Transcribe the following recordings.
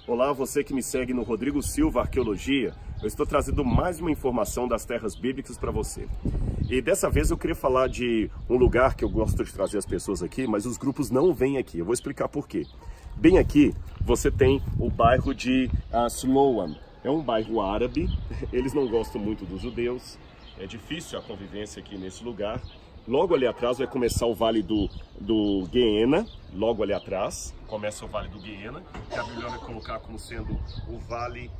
Olá, você que me segue no Rodrigo Silva Arqueologia. Eu estou trazendo mais uma informação das terras bíblicas para você. E dessa vez eu queria falar de um lugar que eu gosto de trazer as pessoas aqui, mas os grupos não vêm aqui. Eu vou explicar por quê. Bem aqui, você tem o bairro de Siloam. É um bairro árabe, eles não gostam muito dos judeus. É difícil a convivência aqui nesse lugar. Logo ali atrás vai começar o Vale do Guiena, logo ali atrás começa o Vale do Guiena, que a Bíblia vai colocar como sendo o Vale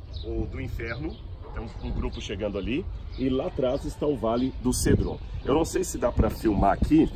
do Inferno. Tem um grupo chegando ali, e lá atrás está o Vale do Cedron. Eu não sei se dá para filmar aqui,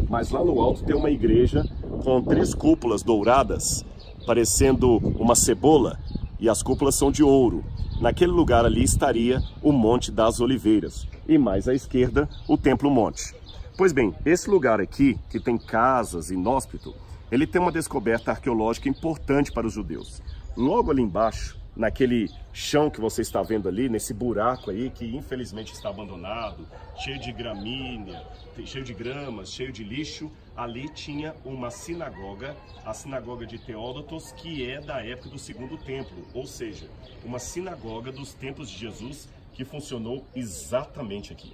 mas lá no alto tem uma igreja com 3 cúpulas douradas, parecendo uma cebola, e as cúpulas são de ouro. Naquele lugar ali estaria o Monte das Oliveiras, e mais à esquerda o Templo Monte. Pois bem, esse lugar aqui, que tem casas inóspito, ele tem uma descoberta arqueológica importante para os judeus. Logo ali embaixo, naquele chão que você está vendo ali, nesse buraco aí, que infelizmente está abandonado, cheio de gramínea, cheio de gramas, cheio de lixo, ali tinha uma sinagoga, a sinagoga de Teódotos, que é da época do Segundo Templo, ou seja, uma sinagoga dos tempos de Jesus que funcionou exatamente aqui.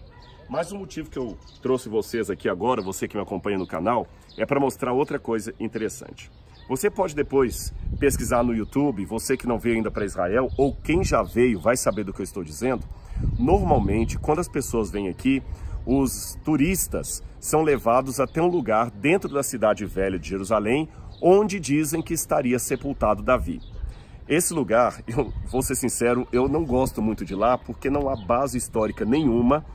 Mas o motivo que eu trouxe vocês aqui agora, você que me acompanha no canal, é para mostrar outra coisa interessante. Você pode depois pesquisar no YouTube, você que não veio ainda para Israel, ou quem já veio vai saber do que eu estou dizendo. Normalmente, quando as pessoas vêm aqui, os turistas são levados até um lugar dentro da cidade velha de Jerusalém, onde dizem que estaria sepultado Davi. Esse lugar, eu vou ser sincero, eu não gosto muito de lá, porque não há base histórica nenhuma.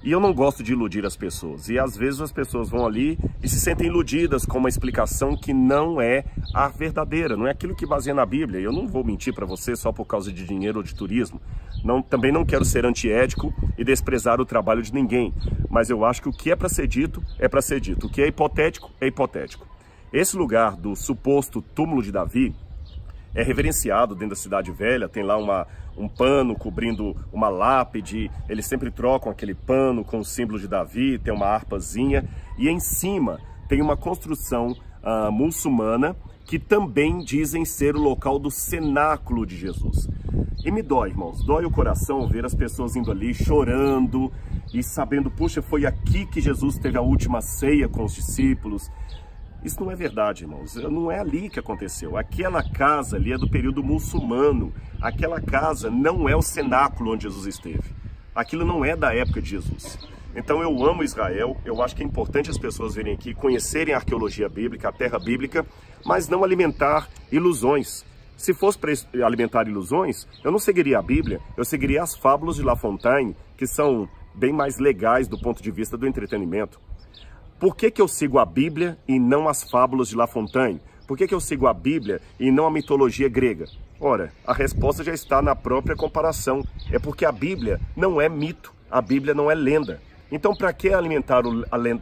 E eu não gosto de iludir as pessoas. E às vezes as pessoas vão ali e se sentem iludidas com uma explicação que não é a verdadeira, não é aquilo que baseia na Bíblia. Eu não vou mentir para você só por causa de dinheiro ou de turismo. Também não quero ser antiético e desprezar o trabalho de ninguém. Mas eu acho que o que é para ser dito, é para ser dito. O que é hipotético, é hipotético. Esse lugar do suposto túmulo de Davi é reverenciado dentro da cidade velha, tem lá um pano cobrindo uma lápide, eles sempre trocam aquele pano com o símbolo de Davi, tem uma harpazinha, e em cima tem uma construção muçulmana que também dizem ser o local do cenáculo de Jesus. E me dói, irmãos, dói o coração ver as pessoas indo ali chorando e sabendo, puxa, foi aqui que Jesus teve a última ceia com os discípulos. Isso não é verdade, irmãos. Não é ali que aconteceu. Aquela casa ali é do período muçulmano. Aquela casa não é o cenáculo onde Jesus esteve. Aquilo não é da época de Jesus. Então eu amo Israel. Eu acho que é importante as pessoas virem aqui, conhecerem a arqueologia bíblica, a terra bíblica, mas não alimentar ilusões. Se fosse para alimentar ilusões, eu não seguiria a Bíblia, eu seguiria as fábulas de La Fontaine, que são bem mais legais do ponto de vista do entretenimento. Por que eu sigo a Bíblia e não as fábulas de La Fontaine? Por que eu sigo a Bíblia e não a mitologia grega? Ora, a resposta já está na própria comparação. É porque a Bíblia não é mito, a Bíblia não é lenda. Então, para que alimentar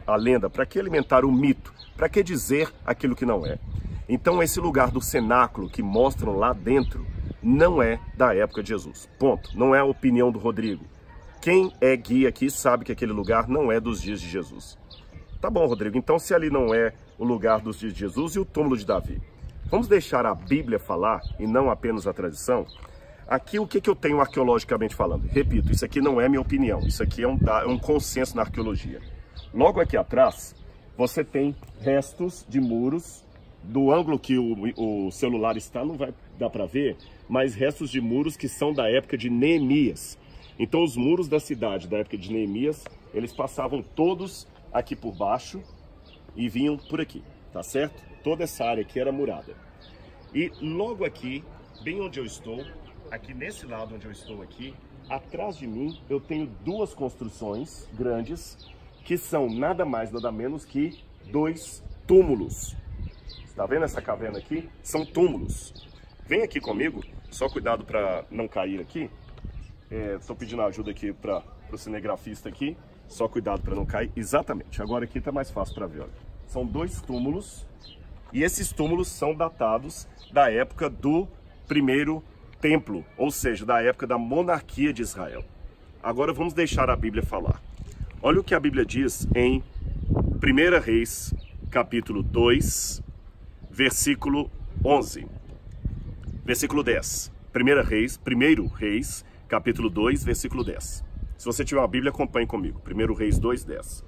a lenda? Para que alimentar o mito? Para que dizer aquilo que não é? Então, esse lugar do cenáculo que mostram lá dentro não é da época de Jesus. Ponto. Não é a opinião do Rodrigo. Quem é guia aqui sabe que aquele lugar não é dos dias de Jesus. Tá bom, Rodrigo, então se ali não é o lugar dos dias de Jesus e o túmulo de Davi, vamos deixar a Bíblia falar e não apenas a tradição? Aqui o que eu tenho arqueologicamente falando? Repito, isso aqui não é minha opinião, isso aqui é um consenso na arqueologia. Logo aqui atrás, você tem restos de muros, do ângulo que o celular está, não vai dar para ver, mas restos de muros que são da época de Neemias. Então os muros da cidade da época de Neemias, eles passavam todos aqui por baixo e vinham por aqui, tá certo? Toda essa área aqui era murada. E logo aqui, bem onde eu estou, aqui nesse lado onde eu estou aqui, atrás de mim eu tenho 2 construções grandes que são nada mais, nada menos que 2 túmulos. Está vendo essa caverna aqui? São túmulos. Vem aqui comigo, só cuidado para não cair aqui. Estou pedindo ajuda aqui para o cinegrafista aqui. Só cuidado para não cair. Exatamente. Agora aqui está mais fácil para ver. Olha. São 2 túmulos. E esses túmulos são datados da época do primeiro templo. Ou seja, da época da monarquia de Israel. Agora vamos deixar a Bíblia falar. Olha o que a Bíblia diz em 1 Reis, capítulo 2, versículo 11. versículo 10. 1 Reis, capítulo 2, versículo 10. Se você tiver uma Bíblia, acompanhe comigo. 1 Reis 2, 10.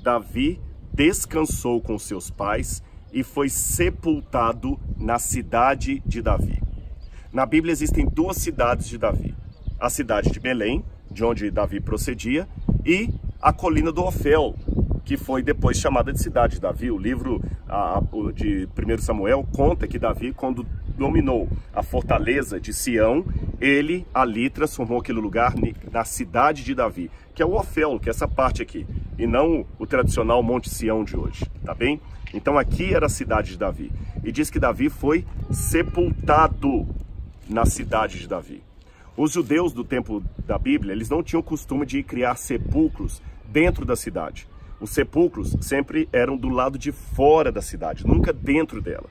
Davi descansou com seus pais e foi sepultado na cidade de Davi. Na Bíblia existem duas cidades de Davi. A cidade de Belém, de onde Davi procedia, e a colina do Ofel, que foi depois chamada de cidade de Davi. O livro de 1 Samuel conta que Davi, quando dominou a fortaleza de Sião, ele ali transformou aquele lugar na cidade de Davi, que é o Ofel, que é essa parte aqui, e não o tradicional Monte Sião de hoje, tá bem? Então aqui era a cidade de Davi, e diz que Davi foi sepultado na cidade de Davi. Os judeus do tempo da Bíblia, eles não tinham o costume de criar sepulcros dentro da cidade. Os sepulcros sempre eram do lado de fora da cidade, nunca dentro dela.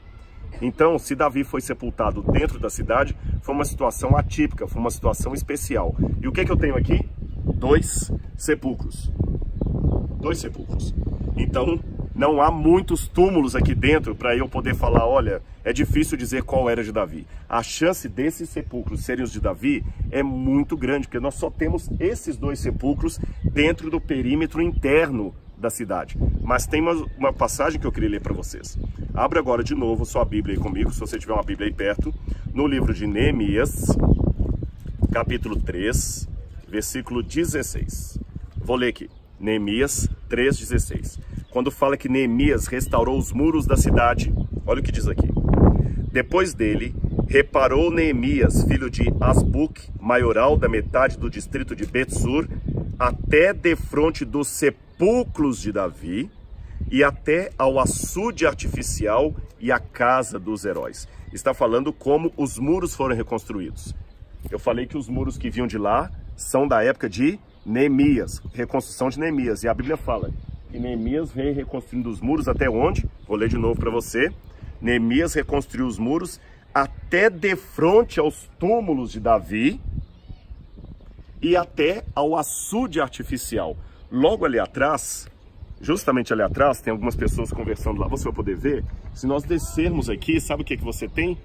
Então, se Davi foi sepultado dentro da cidade, foi uma situação atípica, foi uma situação especial. E o que eu tenho aqui? 2 sepulcros. 2 sepulcros. Então, não há muitos túmulos aqui dentro para eu poder falar, olha, é difícil dizer qual era de Davi. A chance desses sepulcros serem os de Davi é muito grande, porque nós só temos esses 2 sepulcros dentro do perímetro interno da cidade. Mas tem uma passagem que eu queria ler para vocês. Abra agora de novo sua Bíblia aí comigo, se você tiver uma Bíblia aí perto, no livro de Neemias, capítulo 3, versículo 16. Vou ler aqui, Neemias 3,16. Quando fala que Neemias restaurou os muros da cidade, olha o que diz aqui. Depois dele, reparou Neemias, filho de Asbuc, maioral da metade do distrito de Bet-sur, até defronte dos sepulcros de Davi e até ao açude artificial e a casa dos heróis. Está falando como os muros foram reconstruídos. Eu falei que os muros que vinham de lá são da época de Neemias, reconstrução de Neemias. E a Bíblia fala que Neemias veio reconstruindo os muros até onde? Vou ler de novo para você. Neemias reconstruiu os muros até defronte aos túmulos de Davi e até ao açude artificial. Logo ali atrás, justamente ali atrás, tem algumas pessoas conversando lá, você vai poder ver. Se nós descermos aqui, sabe o que você tem?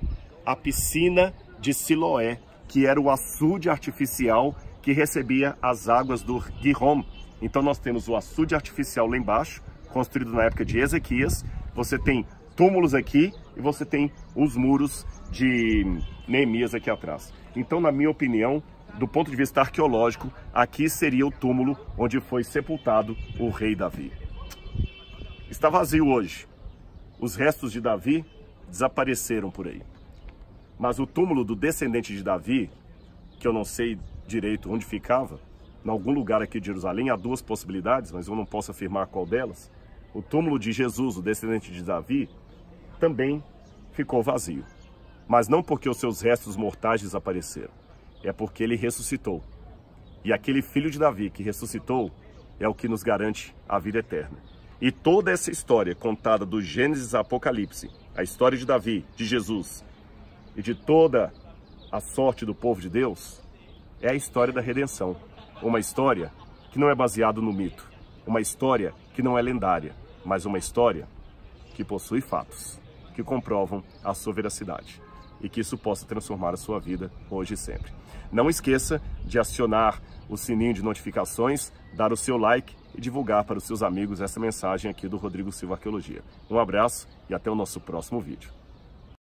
A piscina de Siloé, que era o açude artificial que recebia as águas do Gihom. Então nós temos o açude artificial lá embaixo, construído na época de Ezequias. Você tem túmulos aqui e você tem os muros de Neemias aqui atrás. Então, na minha opinião, do ponto de vista arqueológico, aqui seria o túmulo onde foi sepultado o rei Davi. Está vazio hoje. Os restos de Davi desapareceram por aí. Mas o túmulo do descendente de Davi, que eu não sei direito onde ficava, em algum lugar aqui de Jerusalém, há 2 possibilidades, mas eu não posso afirmar qual delas. O túmulo de Jesus, o descendente de Davi, também ficou vazio. Mas não porque os seus restos mortais desapareceram. É porque ele ressuscitou. E aquele filho de Davi que ressuscitou é o que nos garante a vida eterna. E toda essa história contada do Gênesis a Apocalipse, a história de Davi, de Jesus e de toda a sorte do povo de Deus, é a história da redenção. Uma história que não é baseada no mito. Uma história que não é lendária, mas uma história que possui fatos, que comprovam a sua veracidade. E que isso possa transformar a sua vida hoje e sempre. Não esqueça de acionar o sininho de notificações, dar o seu like e divulgar para os seus amigos essa mensagem aqui do Rodrigo Silva Arqueologia. Um abraço e até o nosso próximo vídeo.